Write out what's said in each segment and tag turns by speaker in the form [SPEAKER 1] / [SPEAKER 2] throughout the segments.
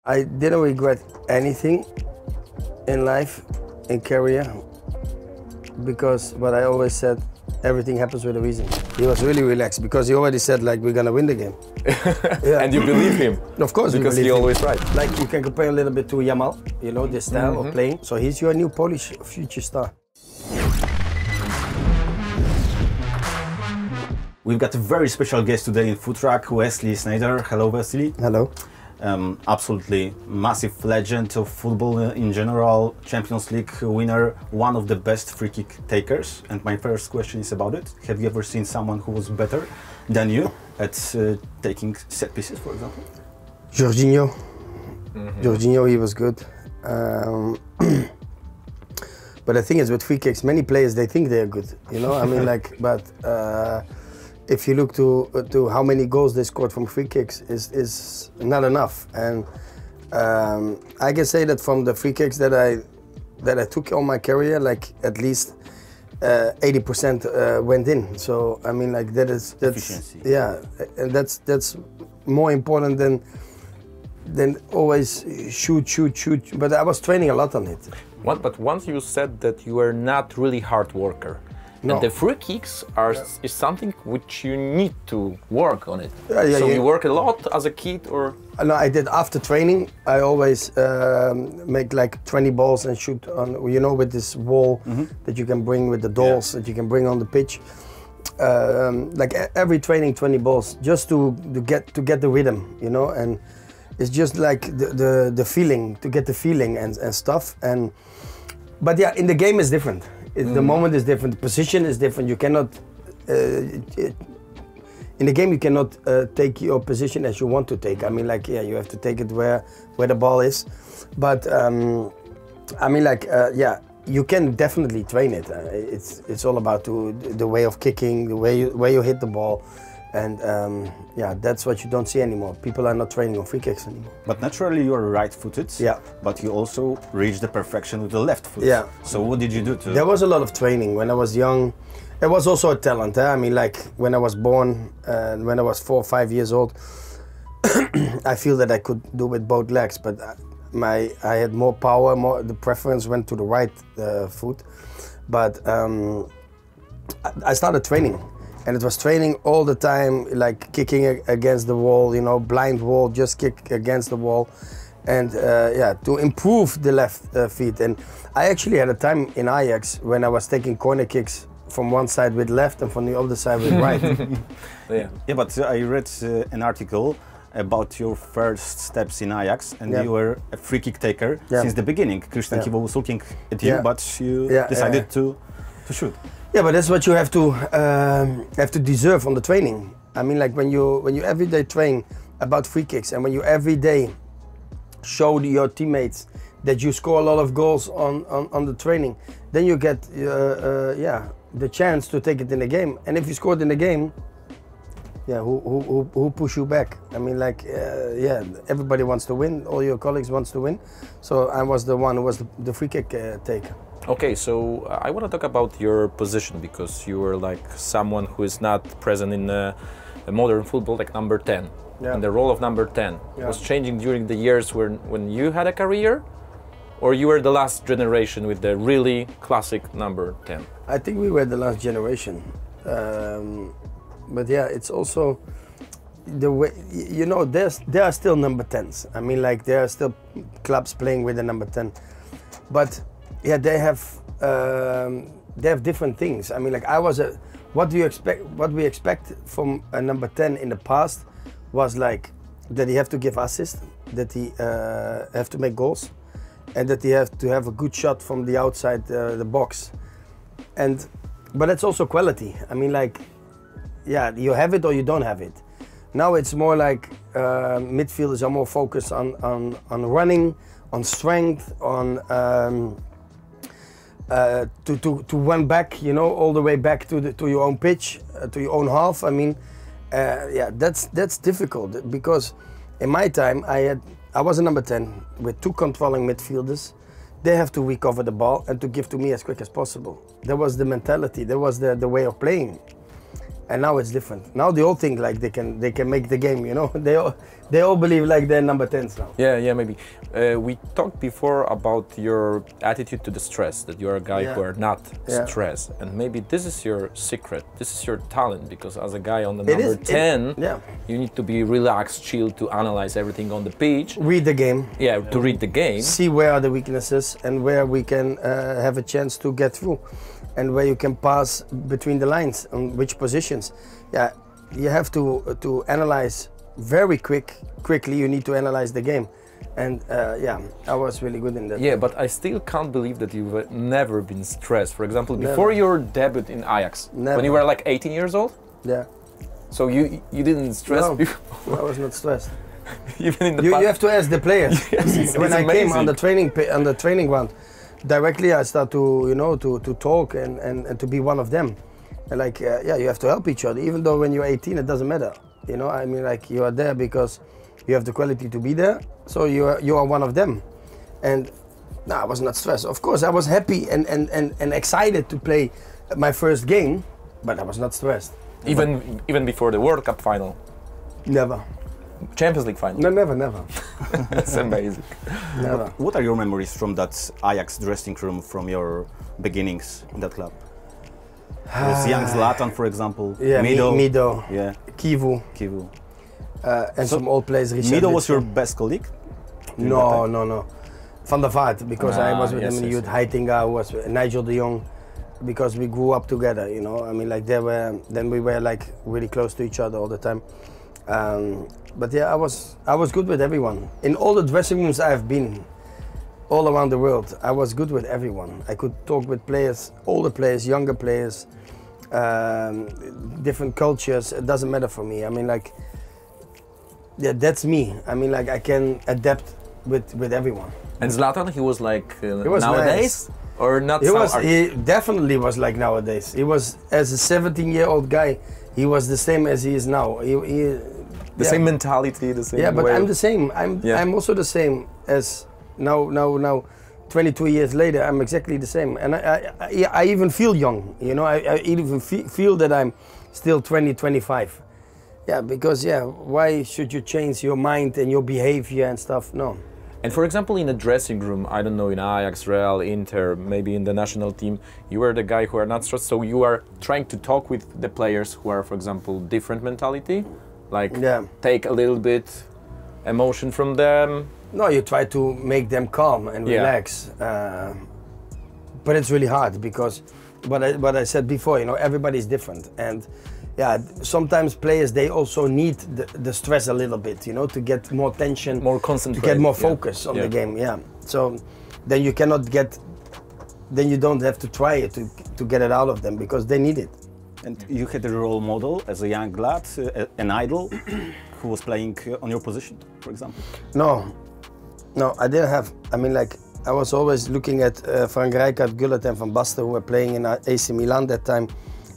[SPEAKER 1] I didn't regret anything in life, in career, because what I always said, everything happens with a reason. He was really relaxed because he already said like we're gonna win the game.
[SPEAKER 2] Yeah. And you believe him?
[SPEAKER 1] Of course,
[SPEAKER 2] because he always right.
[SPEAKER 1] Like you can compare a little bit to Yamal, you know, this style of playing. So he's your new Polish future star.
[SPEAKER 3] We've got a very special guest today in Food Truck, Wesley Sneijder. Hello, Wesley.
[SPEAKER 1] Hello.
[SPEAKER 3] Absolutely massive legend of football in general, Champions League winner, one of the best free kick takers. And my first question is about it. Have you ever seen someone who was better than you at taking set pieces, for example?
[SPEAKER 1] Jorginho. Jorginho, he was good. But the thing is with free kicks, many players, they think they're good, you know? I mean, like, but if you look to how many goals they scored from free kicks, is not enough. And I can say that from the free kicks that I took on my career, like at least 80% went in. So I mean, like that's
[SPEAKER 3] efficiency.
[SPEAKER 1] Yeah, and that's more important than always shoot. But I was training a lot on it.
[SPEAKER 2] But once you said that you were not really hard worker. No. And the free kicks is something which you need to work on it. So you work a lot as a kid, or?
[SPEAKER 1] No, I did after training. I always make like 20 balls and shoot on, you know, with this wall that you can bring with the dolls that you can bring on the pitch. Like every training, 20 balls, just to get the rhythm, you know. And it's just like the feeling, to get the feeling and stuff. But yeah, in the game is different. The moment is different, the position is different. You cannot, in the game you cannot take your position as you want to take. I mean, like, yeah, you have to take it where the ball is. But I mean, like, yeah, you can definitely train it. It's all about the way of kicking, the way you hit the ball. And yeah, that's what you don't see anymore. People are not training on free kicks anymore.
[SPEAKER 3] But naturally you're right-footed, but you also reached the perfection with the left foot.
[SPEAKER 1] Yeah.
[SPEAKER 3] So what did you do to...
[SPEAKER 1] There was a lot of training when I was young. It was also a talent. I mean, like when I was born, when I was 4 or 5 years old, I feel that I could do with both legs, but I had more power, the preference went to the right foot. But I started training. And it was training all the time, like kicking against the wall, you know, blind wall, just kick against the wall. And yeah, to improve the left feet. And I actually had a time in Ajax when I was taking corner kicks from one side with left and from the other side with right.
[SPEAKER 3] Yeah, but I read an article about your first steps in Ajax, and you were a free kick taker since the beginning. Christian Kivo was looking at you, but you decided to shoot.
[SPEAKER 1] Yeah, but that's what you have to deserve on the training. I mean, like when you every day train about free kicks, and when you every day show your teammates that you score a lot of goals on the training, then you get the chance to take it in the game. And if you scored in the game, yeah, who push you back? I mean, like yeah, everybody wants to win. All your colleagues wants to win. So I was the one who was the free kick taker.
[SPEAKER 2] Okay, so I want to talk about your position, because you were like someone who is not present in modern football, like number 10. Yeah. And the role of number 10 was changing during the years when you had a career, or you were the last generation with the really classic number 10?
[SPEAKER 1] I think we were the last generation. But yeah, it's also the way, you know, there are still number 10s. I mean, like there are still clubs playing with the number 10. But yeah, they have different things. I mean, like what we expect from a number 10 in the past was like that he have to give assists, that he have to make goals, and that he have to have a good shot from the outside the box. But it's also quality. I mean, like, yeah, you have it or you don't have it. Now it's more like midfielders are more focused on running, on strength, on to run back, you know, all the way back to your own pitch, to your own half. I mean, yeah, that's difficult, because in my time I was a number 10 with 2 controlling midfielders. They have to recover the ball and to give to me as quick as possible. That was the mentality. That was the way of playing. And now it's different. Now they all think like they can make the game, you know. They all believe like they're number 10s now.
[SPEAKER 2] Yeah, maybe. We talked before about your attitude to the stress, that you're a guy who are not stressed. And maybe this is your secret, this is your talent, because as a guy on the number 10, you need to be relaxed, chill, to analyze everything on the pitch.
[SPEAKER 1] Read the game.
[SPEAKER 2] Yeah, to read the game.
[SPEAKER 1] See where are the weaknesses and where we can have a chance to get through. And where you can pass between the lines on which positions. Yeah, you have to analyze very quickly. You need to analyze the game, and yeah, I was really good in that.
[SPEAKER 2] Yeah, but I still can't believe that you've never been stressed. For example, before your debut in Ajax, when you were like 18 years old.
[SPEAKER 1] Yeah.
[SPEAKER 2] So you didn't stress
[SPEAKER 1] No,
[SPEAKER 2] before?
[SPEAKER 1] I was not stressed.
[SPEAKER 2] Even in the
[SPEAKER 1] you have to ask the players.
[SPEAKER 2] Yes,
[SPEAKER 1] when I
[SPEAKER 2] amazing.
[SPEAKER 1] came on the training ground. Directly I start to talk and to be one of them. And like yeah, you have to help each other. Even though when you're 18 it doesn't matter. You know, I mean, like, you are there because you have the quality to be there. So you are one of them. And no, I was not stressed. Of course I was happy and excited to play my first game, but I was not stressed.
[SPEAKER 2] Even before the World Cup final?
[SPEAKER 1] Never.
[SPEAKER 2] Champions League final?
[SPEAKER 1] No, never.
[SPEAKER 2] That's amazing.
[SPEAKER 1] Never.
[SPEAKER 3] What are your memories from that Ajax dressing room from your beginnings in that club? With young Zlatan, for example.
[SPEAKER 1] Yeah, Mido.
[SPEAKER 3] Yeah.
[SPEAKER 1] Kivu. And some old players.
[SPEAKER 3] Mido was your best colleague?
[SPEAKER 1] No. Van der Vaart, because I was with him in the youth. Heitinga, who was Nigel de Jong, because we grew up together, you know. I mean, like, then we were like really close to each other all the time. But yeah, I was good with everyone. In all the dressing rooms I've been, all around the world, I was good with everyone. I could talk with players, older players, younger players, different cultures. It doesn't matter for me. I mean, like, yeah, that's me. I mean, like, I can adapt with everyone.
[SPEAKER 2] And Zlatan, he was like
[SPEAKER 1] he was
[SPEAKER 2] nowadays?
[SPEAKER 1] Nice.
[SPEAKER 2] Or not?
[SPEAKER 1] He definitely was like nowadays. He was, as a 17-year-old guy, he was the same as he is now.
[SPEAKER 2] The same mentality, the same.
[SPEAKER 1] Yeah, but
[SPEAKER 2] way
[SPEAKER 1] I'm the same. I'm also the same as now. 22 years later, I'm exactly the same, and I even feel young. You know, I even feel that I'm still 20, 25. Yeah, because why should you change your mind and your behavior and stuff? No.
[SPEAKER 2] And for example, in a dressing room, I don't know, in Ajax, Real, Inter, maybe in the national team, you are the guy who are not stressed, so you are trying to talk with the players who are, for example, different mentality, like take a little bit emotion from them.
[SPEAKER 1] No, you try to make them calm and relax, but it's really hard because what I said before, you know, everybody's different, and sometimes players, they also need the stress a little bit, you know, to get more tension,
[SPEAKER 2] more concentrate,
[SPEAKER 1] to get more focus on the game. Yeah, so then you cannot get, then you don't have to try it to get it out of them because they need it.
[SPEAKER 3] And you had a role model as a young lad, an idol, who was playing on your position, for example?
[SPEAKER 1] No, I didn't have. I mean, like, I was always looking at Frank Rijkaard, Gullit and Van Basten, who were playing in AC Milan that time,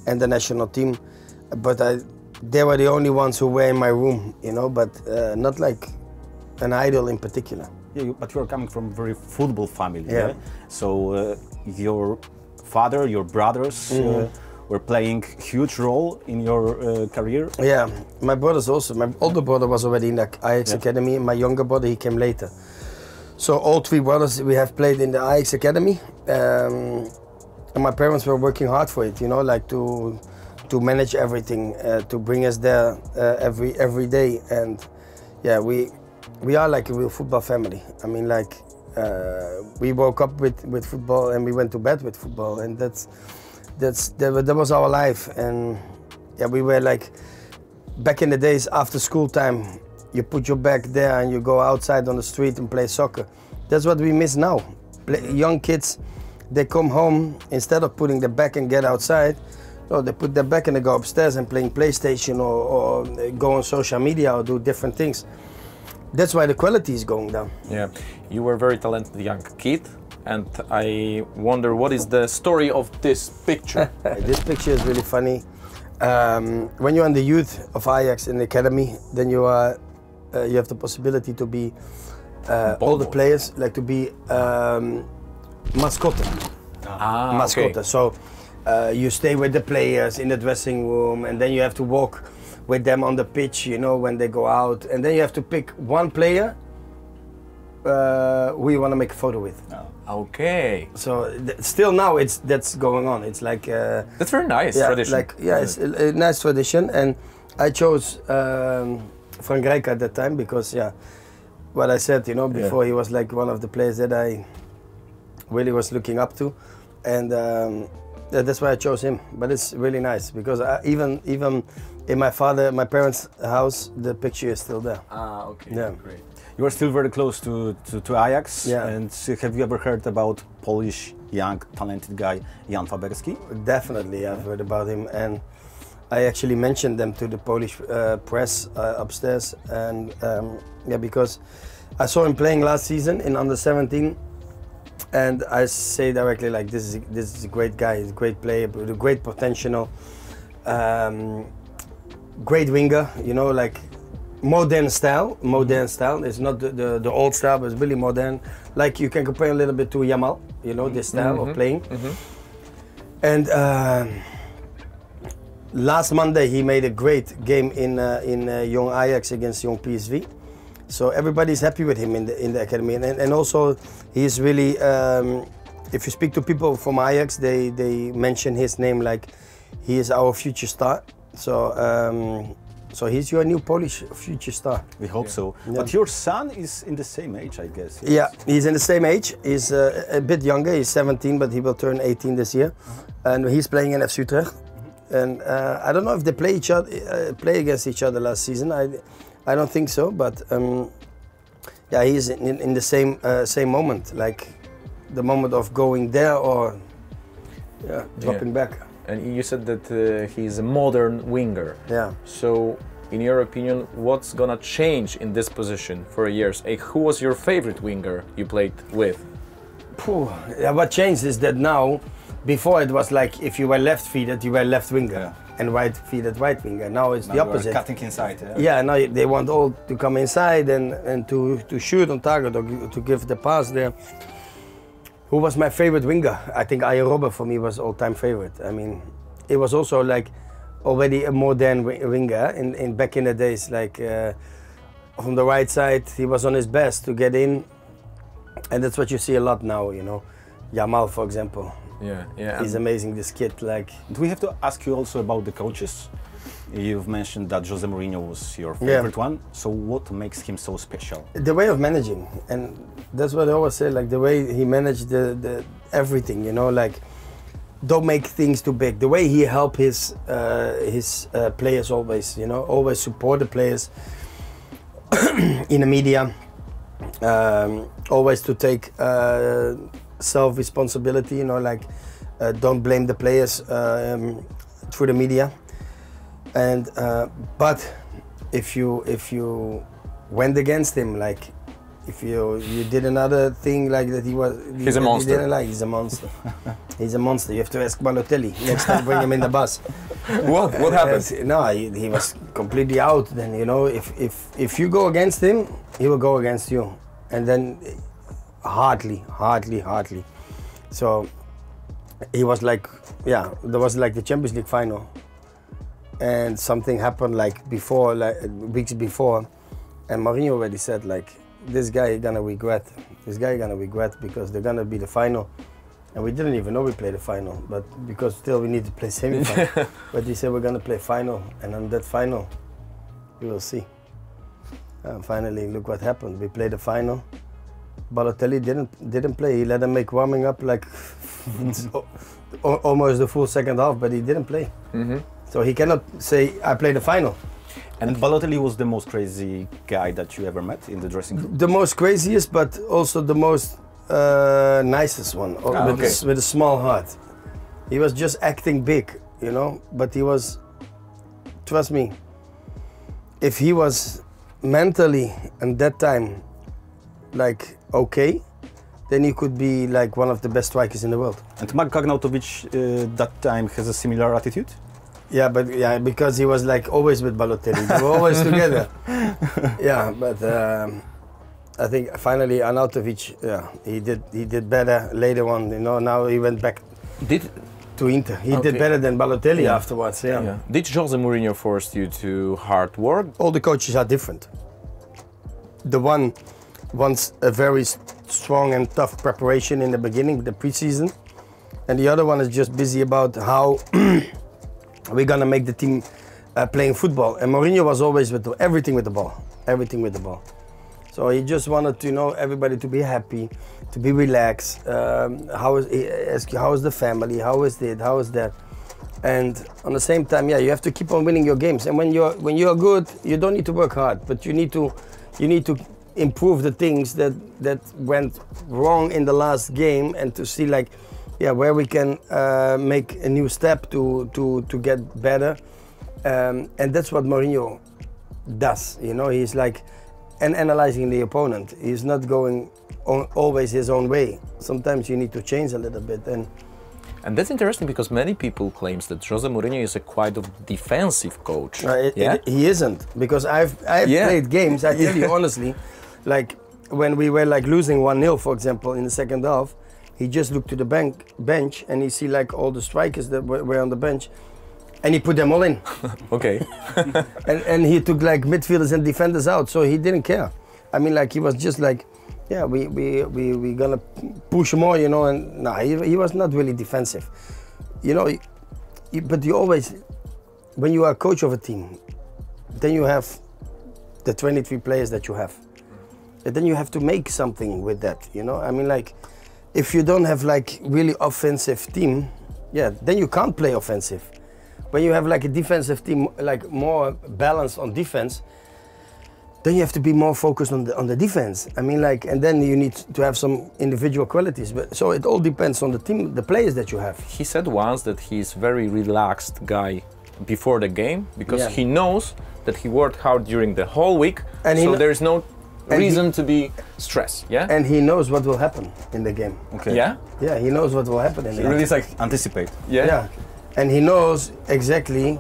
[SPEAKER 1] and the national team. But they were the only ones who were in my room, you know, but not like an idol in particular.
[SPEAKER 3] Yeah, but you're coming from a very football family, yeah? So your father, your brothers were playing huge role in your career? Yeah,
[SPEAKER 1] my brothers also. My older brother was already in the Ajax Academy, and my younger brother, he came later. So all three brothers, we have played in the Ajax Academy, and my parents were working hard for it, you know, like to manage everything, to bring us there every day. And yeah, we are like a real football family. I mean, like, we woke up with football and we went to bed with football, and that was our life. And yeah, we were like, back in the days after school time, you put your bag there and you go outside on the street and play soccer. That's what we miss now. Young kids, they come home, instead of putting their bag and get outside, no, they put their bag and they go upstairs and playing PlayStation or go on social media or do different things. That's why the quality is going down. Yeah,
[SPEAKER 2] you were a very talented young kid, and I wonder what is the story of this picture?
[SPEAKER 1] This picture is really funny. When you're in the youth of Ajax in the academy, then you have the possibility to be all the players, like to be mascotte.
[SPEAKER 2] Mascotte.
[SPEAKER 1] Okay. So You stay with the players in the dressing room, and then you have to walk with them on the pitch, you know, when they go out, and then you have to pick one player who you want to make a photo with.
[SPEAKER 2] Oh. Okay.
[SPEAKER 1] So still now that's going on. It's like
[SPEAKER 2] that's very nice tradition.
[SPEAKER 1] Like it's a nice tradition, and I chose Frank Rijkaard at that time because what I said, you know, before he was like one of the players that I really was looking up to, and that's why I chose him. But it's really nice because even in my parents' house, the picture is still there.
[SPEAKER 2] Ah, okay.
[SPEAKER 1] Yeah,
[SPEAKER 2] great.
[SPEAKER 3] You are still very close to Ajax.
[SPEAKER 1] Yeah.
[SPEAKER 3] And have you ever heard about Polish young talented guy Jan Faberski?
[SPEAKER 1] Definitely, I've heard about him, and I actually mentioned them to the Polish press upstairs, and because I saw him playing last season in under 17, and I say directly like this is a great guy, he's a great player with a great potential, great winger, you know, like modern style. It's not the old style, but it's really modern. Like you can compare a little bit to Yamal, you know, this style of playing. And last Monday he made a great game in young Ajax against young PSV. So everybody's happy with him in the academy, and also he's really. If you speak to people from Ajax, they mention his name like he is our future star. So he's your new Polish future star.
[SPEAKER 3] We hope so. Yeah. But your son is in the same age, I guess. Yes?
[SPEAKER 1] Yeah, he's in the same age. He's a bit younger. He's 17, but he will turn 18 this year, and he's playing in FC Utrecht. And I don't know if they play against each other last season. I don't think so. But he's in the same moment, like the moment of going there or dropping back.
[SPEAKER 2] And you said that he's a modern winger.
[SPEAKER 1] Yeah.
[SPEAKER 2] So, in your opinion, what's gonna change in this position for years? Who was your favorite winger you played with?
[SPEAKER 1] What changed is that now, before it was like if you were left-footed, you were left winger, and right-footed right winger. Now it's the opposite.
[SPEAKER 3] Cutting inside.
[SPEAKER 1] Yeah. Now they want all to come inside and to shoot on target or to give the pass there. Who was my favorite winger? I think Arjen Robben for me was all-time favorite. I mean, it was also like already a modern winger in back in the days. Like from the right side, he was on his best to get in, and that's what you see a lot now. You know, Yamal, for example.
[SPEAKER 2] Yeah.
[SPEAKER 1] He's amazing. This kid, like.
[SPEAKER 3] Do we have to ask you also about the coaches? You've mentioned that Jose Mourinho was your favorite one. So what makes him so special?
[SPEAKER 1] The way of managing, and that's what I always say. Like the way he managed the everything, you know, like don't make things too big. The way he helped his players always, you know, always support the players in the media. Always to take self-responsibility, you know, like don't blame the players through the media. And but if you went against him, like if you did another thing like that, he's a monster. He didn't like. He's a monster. He's a monster. You have to ask Balotelli next time. Bring him in the bus.
[SPEAKER 2] What happened?
[SPEAKER 1] No, he was completely out. Then you know, if you go against him, he will go against you, and then hardly. So he was like, there was like the Champions League final. And something happened like before, like weeks before, and Mourinho already said like, this guy gonna regret. This guy gonna regret because they're gonna be the final, and we didn't even know we played the final, but because still we need to play semi-final. But he said we're gonna play final, and on that final, we will see. And finally, look what happened. We played the final. Balotelli didn't play. He let him make warming up like almost the full second half, but he didn't play. So he cannot say, I played the final.
[SPEAKER 3] And Balotelli was the most crazy guy that you ever met in the dressing room?
[SPEAKER 1] The most craziest, but also the most nicest one, with a small heart. He was just acting big, you know, but he was, trust me, if he was mentally at that time, like, okay, then he could be like one of the best strikers in the world.
[SPEAKER 3] And Mark Arnautovic that time has a similar attitude?
[SPEAKER 1] Yeah, but because he was like always with Balotelli, they were always together. Yeah, but I think finally Arnautovic, he did better later on. You know, now he went back. to Inter. He did better than Balotelli afterwards. Yeah.
[SPEAKER 2] Did Jose Mourinho force you to hard work?
[SPEAKER 1] All the coaches are different. The one wants a very strong and tough preparation in the beginning, the preseason, and the other one is just busy about how we're gonna make the team playing football. And Mourinho was always with everything with the ball, everything with the ball. So he just wanted to know everybody to be happy, to be relaxed. How is the family? How is it? How is that? And on the same time, you have to keep on winning your games. And when you're good, you don't need to work hard, but you need to improve the things that went wrong in the last game, and to see where we can make a new step to get better. And that's what Mourinho does. He's and analyzing the opponent. He's not going always his own way. Sometimes you need to change a little bit.
[SPEAKER 2] And that's interesting, because many people claims that Jose Mourinho is a quite of defensive coach.
[SPEAKER 1] He isn't, because I've played games. I tell you honestly, when we were losing 1-0, for example, in the second half, he just looked to the bench and he see all the strikers that were on the bench, and he put them all in.
[SPEAKER 2] Okay.
[SPEAKER 1] and he took midfielders and defenders out, so he didn't care. I mean, he was just we gonna push more, and no, he was not really defensive. But you always, when you are coach of a team, then you have the 23 players that you have. And then you have to make something with that, I mean, if you don't have really offensive team, then you can't play offensive. When you have a defensive team, more balanced on defense, then you have to be more focused on the defense. I mean, and then you need to have some individual qualities. But so it all depends on the team, the players that you have.
[SPEAKER 2] He said once that he's very relaxed guy before the game, because he knows that he worked hard during the whole week, and so there is no reason to be stressed. Yeah.
[SPEAKER 1] And he knows what will happen in the game.
[SPEAKER 2] Okay. Yeah.
[SPEAKER 1] Yeah, he knows what will happen in the game.
[SPEAKER 3] Really anticipate.
[SPEAKER 2] Yeah.
[SPEAKER 1] Yeah. And he knows exactly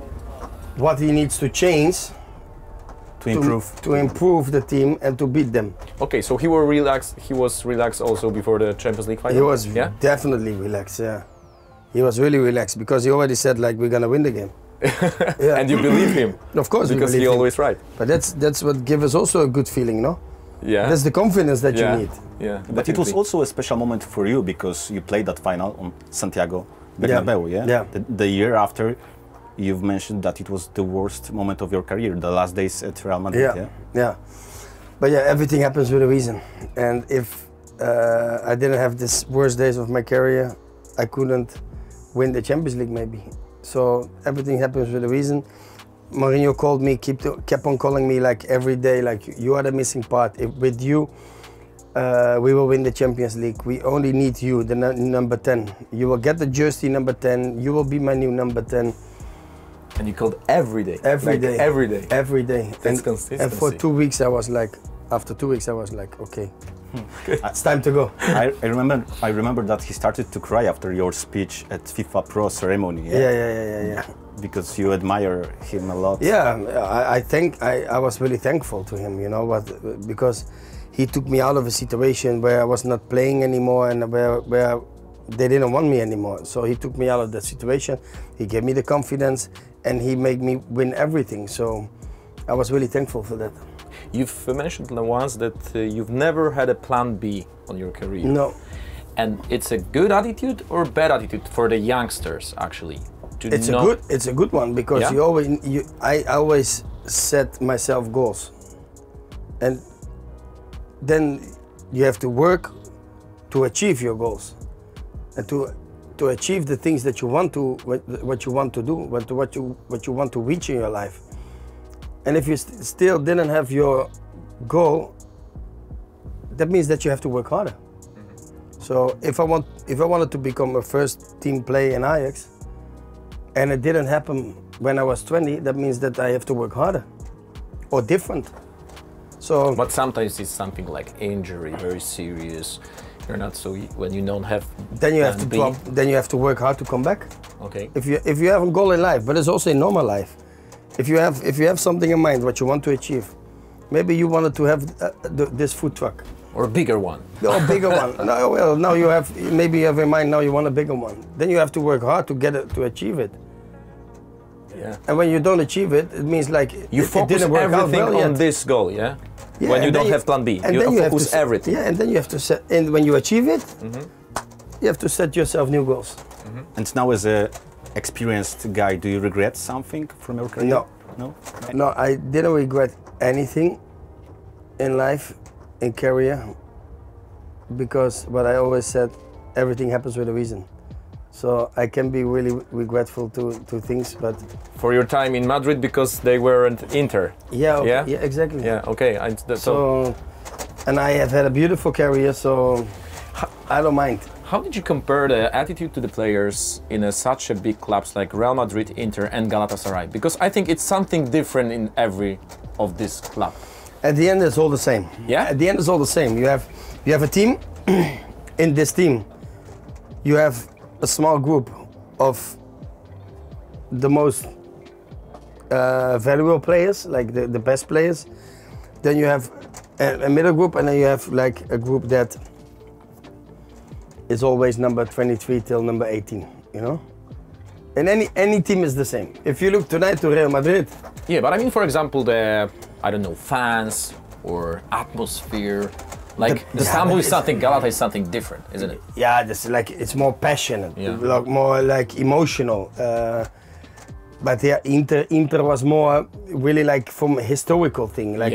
[SPEAKER 1] what he needs to change to improve the team and to beat them.
[SPEAKER 2] Okay, so he was relaxed also before the Champions League final?
[SPEAKER 1] He was definitely relaxed, yeah. He was really relaxed, because he already said we're gonna win the game.
[SPEAKER 2] And you believe him?
[SPEAKER 1] Of course,
[SPEAKER 2] because he's always right.
[SPEAKER 1] But that's what gives us also a good feeling, no?
[SPEAKER 2] Yeah.
[SPEAKER 1] That's the confidence that you need.
[SPEAKER 2] Yeah.
[SPEAKER 3] But it was also a special moment for you, because you played that final on Santiago Bernabeu, yeah? The year after, you've mentioned that it was the worst moment of your career, the last days at Real Madrid,
[SPEAKER 1] yeah. But everything happens with a reason. And if I didn't have these worst days of my career, I couldn't win the Champions League maybe. So everything happens with a reason. Mourinho called me, kept on calling me every day, you are the missing part. With you, we will win the Champions League. We only need you, the number 10. You will get the jersey number 10. You will be my new number 10.
[SPEAKER 2] And you called every day?
[SPEAKER 1] Every day.
[SPEAKER 2] Every day?
[SPEAKER 1] Every day.
[SPEAKER 2] That's consistency.
[SPEAKER 1] And for 2 weeks I was after 2 weeks I was okay. It's time to go.
[SPEAKER 3] I remember that he started to cry after your speech at FIFA Pro ceremony.
[SPEAKER 1] Yeah.
[SPEAKER 3] Because you admire him a lot.
[SPEAKER 1] Yeah, I was really thankful to him, because he took me out of a situation where I was not playing anymore, and where they didn't want me anymore. So he took me out of that situation. He gave me the confidence, and he made me win everything. So I was really thankful for that.
[SPEAKER 2] You've mentioned once that you've never had a plan B on your career.
[SPEAKER 1] No.
[SPEAKER 2] And it's a good attitude or bad attitude for the youngsters, actually?
[SPEAKER 1] It's a good one, because I always set myself goals, and then you have to work to achieve your goals, and to achieve the things that you want to, what you want to do, what you want to reach in your life. And if you still didn't have your goal, that means that you have to work harder. So if I wanted to become a first team player in Ajax, and it didn't happen when I was 20, that means that I have to work harder or different. So,
[SPEAKER 2] but sometimes it's something like injury, very serious. You're not so when you don't have.
[SPEAKER 1] Then you have to drop. Then you have to work hard to come back.
[SPEAKER 2] Okay.
[SPEAKER 1] If you have a goal in life, but it's also in normal life. If you have something in mind what you want to achieve, maybe you wanted to have this food truck.
[SPEAKER 2] Or a bigger one?
[SPEAKER 1] No, a bigger one. No, well, now you have, maybe you have in mind now you want a bigger one. Then you have to work hard to get it, to achieve it.
[SPEAKER 2] Yeah.
[SPEAKER 1] And when you don't achieve it, it means like
[SPEAKER 2] you focus
[SPEAKER 1] didn't work
[SPEAKER 2] everything
[SPEAKER 1] out well
[SPEAKER 2] on
[SPEAKER 1] yet.
[SPEAKER 2] this goal, yeah?
[SPEAKER 1] Yeah,
[SPEAKER 2] when you
[SPEAKER 1] and
[SPEAKER 2] don't
[SPEAKER 1] then
[SPEAKER 2] have plan B,
[SPEAKER 1] and
[SPEAKER 2] you
[SPEAKER 1] then
[SPEAKER 2] focus everything.
[SPEAKER 1] Yeah, and then you have to set, and when you achieve it, you have to set yourself new goals.
[SPEAKER 3] And now as a experienced guy, do you regret something from your career?
[SPEAKER 1] No.
[SPEAKER 3] No?
[SPEAKER 1] No, I didn't regret anything in life, in career, because what I always said, everything happens with a reason. So I can be really regretful to things, but
[SPEAKER 2] For your time in Madrid because they weren't Inter.
[SPEAKER 1] yeah, okay,
[SPEAKER 2] Yeah?
[SPEAKER 1] yeah, exactly.
[SPEAKER 2] Yeah, okay.
[SPEAKER 1] So, and I have had a beautiful career, so I don't mind.
[SPEAKER 2] How did you compare the attitude to the players in such a big clubs like Real Madrid, Inter and Galatasaray? Because I think it's something different in every of this club.
[SPEAKER 1] At the end, it's all the same.
[SPEAKER 2] Yeah?
[SPEAKER 1] At the end, it's all the same. You have a team. In this team, you have a small group of the most valuable players, like the best players. Then you have a middle group, and then you have like a group that is always number 23 till number 18. You know. And any team is the same. If you look tonight to Real Madrid.
[SPEAKER 2] Yeah, but I mean, for example, I don't know, fans or atmosphere. Like the Istanbul is something, Galata is something different, isn't it?
[SPEAKER 1] Yeah, it's more passionate,
[SPEAKER 2] Yeah.
[SPEAKER 1] more like emotional. But yeah, Inter was more really like from a historical thing, like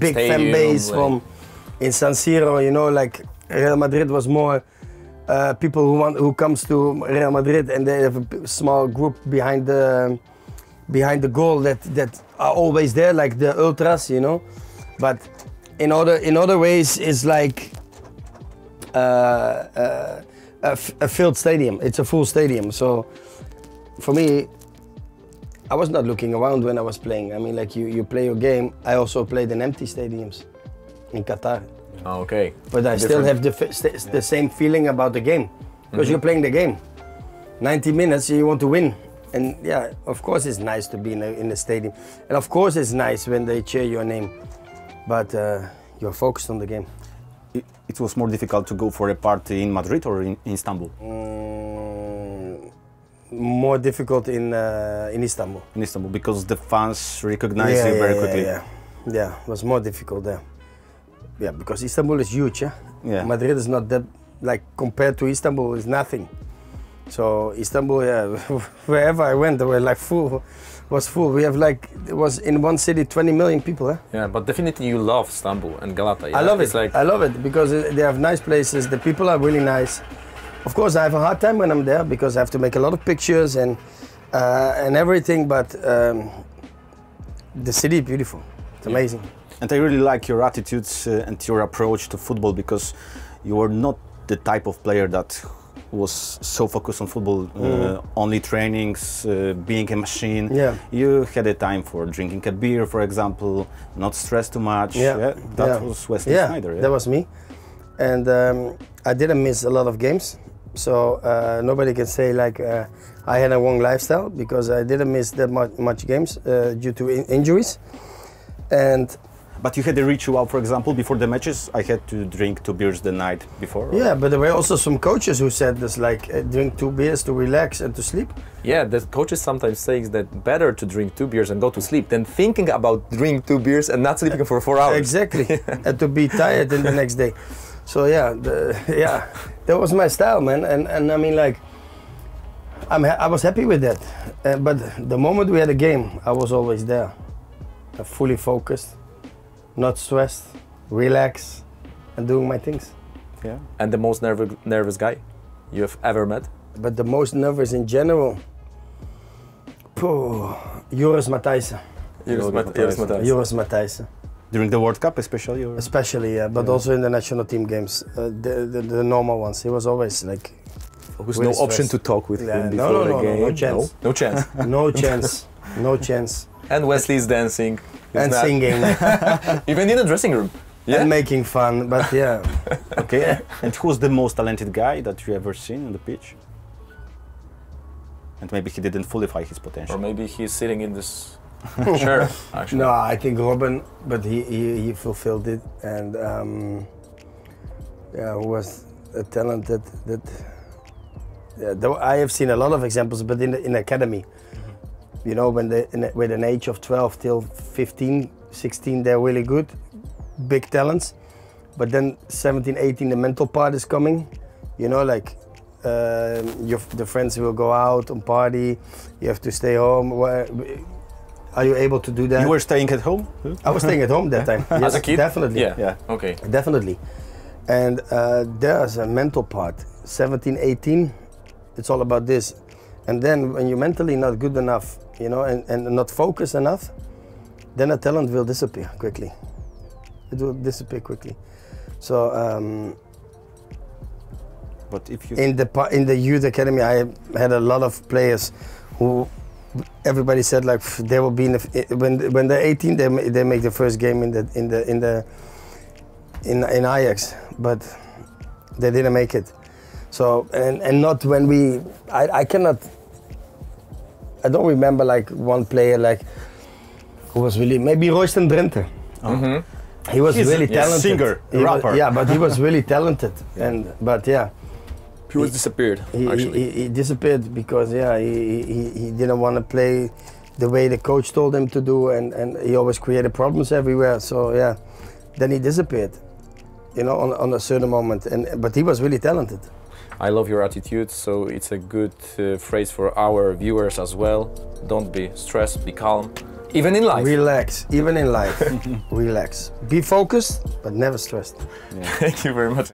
[SPEAKER 1] big fan base from in San Siro. You know, like Real Madrid was more people who comes to Real Madrid and they have a small group behind the goal that are always there, like the ultras, you know. But in other ways, it's like a filled stadium. It's a full stadium. So for me, I was not looking around when I was playing. I mean, like you play your game. I also played in empty stadiums in Qatar.
[SPEAKER 2] Oh, okay.
[SPEAKER 1] But I still have the same feeling about the game because you're playing the game. 90 minutes, you want to win. And yeah, of course it's nice to be in the stadium. And of course it's nice when they cheer your name. But you're focused on the game.
[SPEAKER 3] It was more difficult to go for a party in Madrid or in Istanbul?
[SPEAKER 1] More difficult in Istanbul.
[SPEAKER 3] In Istanbul, because the fans recognize you very quickly.
[SPEAKER 1] Yeah, it was more difficult there. Yeah, because Istanbul is huge.
[SPEAKER 3] Yeah.
[SPEAKER 1] Madrid is not that, like compared to Istanbul, is nothing. So Istanbul, yeah, wherever I went, they were like was full. We have like, it was in one city 20 million people.
[SPEAKER 2] Yeah, but definitely you love Istanbul and Galata. Yeah?
[SPEAKER 1] I love it.
[SPEAKER 2] Like...
[SPEAKER 1] I love it because they have nice places. The people are really nice. Of course, I have a hard time when I'm there because I have to make a lot of pictures and everything. But the city is beautiful. It's amazing.
[SPEAKER 3] And I really like your attitudes and your approach to football because you were not the type of player that was so focused on football, only trainings, being a machine.
[SPEAKER 1] Yeah.
[SPEAKER 3] You had a time for drinking a beer, for example, not stress too much. That was Wesley Sneijder.
[SPEAKER 1] Yeah, that was me. And I didn't miss a lot of games. So nobody can say like I had a wrong lifestyle because I didn't miss that much games due to injuries.
[SPEAKER 3] But you had a ritual, for example, before the matches. I had to drink 2 beers the night before. Or?
[SPEAKER 1] Yeah, but there were also some coaches who said this, like drink 2 beers to relax and to sleep.
[SPEAKER 2] Yeah, the coaches sometimes say that better to drink 2 beers and go to sleep than thinking about drinking 2 beers and not sleeping for 4 hours.
[SPEAKER 1] Exactly, and to be tired in the next day. So yeah, that was my style, man. And I mean, like, I was happy with that. But the moment we had a game, I was always there, fully focused. Not stressed, relaxed, and doing my things.
[SPEAKER 2] Yeah. And the most nervous guy you have ever met?
[SPEAKER 1] But the most nervous in general, Joris Matthijssen. Joris Matthijssen.
[SPEAKER 3] During the World Cup, especially? Or?
[SPEAKER 1] Especially, yeah. But also in the national team games, the normal ones. He was always like.
[SPEAKER 2] There was no option to talk with him before the game.
[SPEAKER 1] No chance.
[SPEAKER 2] No chance.
[SPEAKER 1] No chance. No chance.
[SPEAKER 2] And Wesley's dancing.
[SPEAKER 1] And singing.
[SPEAKER 2] Even in the dressing room. Yeah?
[SPEAKER 1] And making fun, but yeah.
[SPEAKER 3] Okay. And who's the most talented guy that you ever seen on the pitch? And maybe he didn't fully his potential.
[SPEAKER 2] Or maybe he's sitting in this Sure, actually.
[SPEAKER 1] No, I think Robin, but he fulfilled it, and yeah, who was a talented that. Yeah, though I have seen a lot of examples, but in academy, you know, when they with an age of 12 till 15, 16, they're really good, big talents. But then 17, 18, the mental part is coming. You know, like the friends will go out and party. You have to stay home. Are you able to do that?
[SPEAKER 3] You were staying at home?
[SPEAKER 1] I was staying at home that time. Yes,
[SPEAKER 2] as a kid?
[SPEAKER 1] Definitely.
[SPEAKER 2] Yeah. Okay.
[SPEAKER 1] Definitely. And there's a mental part. 17, 18, it's all about this. And then when you're mentally not good enough, you know, and not focused enough, then a talent will disappear quickly. It will disappear quickly. So,
[SPEAKER 3] but if you
[SPEAKER 1] in the youth academy, I had a lot of players who everybody said like they will be when they're 18, they make the first game in Ajax, but they didn't make it. So and not when I don't remember like one player like who was really, maybe Royston Drenthe. He was really talented.
[SPEAKER 3] Singer, rapper.
[SPEAKER 1] Yeah, but he was really talented. But
[SPEAKER 2] he was disappeared.
[SPEAKER 1] He disappeared because he didn't want to play the way the coach told him to do, and he always created problems everywhere. So yeah, then he disappeared, you know, on a certain moment. But he was really talented.
[SPEAKER 2] I love your attitude, so it's a good phrase for our viewers as well. Don't be stressed, be calm. Even in life.
[SPEAKER 1] Relax, even in life. Relax. Be focused, but never stressed.
[SPEAKER 2] Thank you very much.